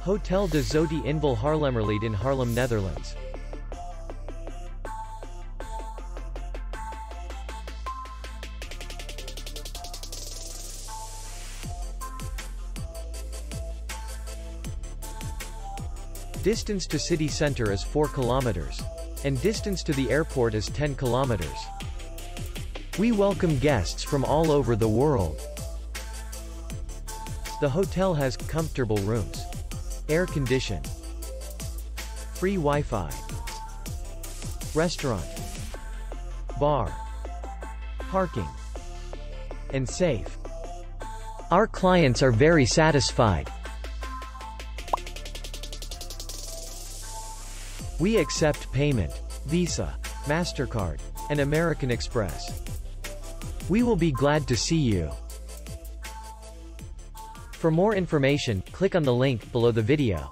Hotel de Zoete Inval Haarlemmerliede in Haarlem, Netherlands. Distance to city center is 4 kilometers. And distance to the airport is 10 kilometers. We welcome guests from all over the world. The hotel has comfortable rooms, air condition, free Wi-Fi, restaurant, bar, parking, and safe. Our clients are very satisfied. We accept payment, Visa, MasterCard, and American Express. We will be glad to see you. For more information, click on the link below the video.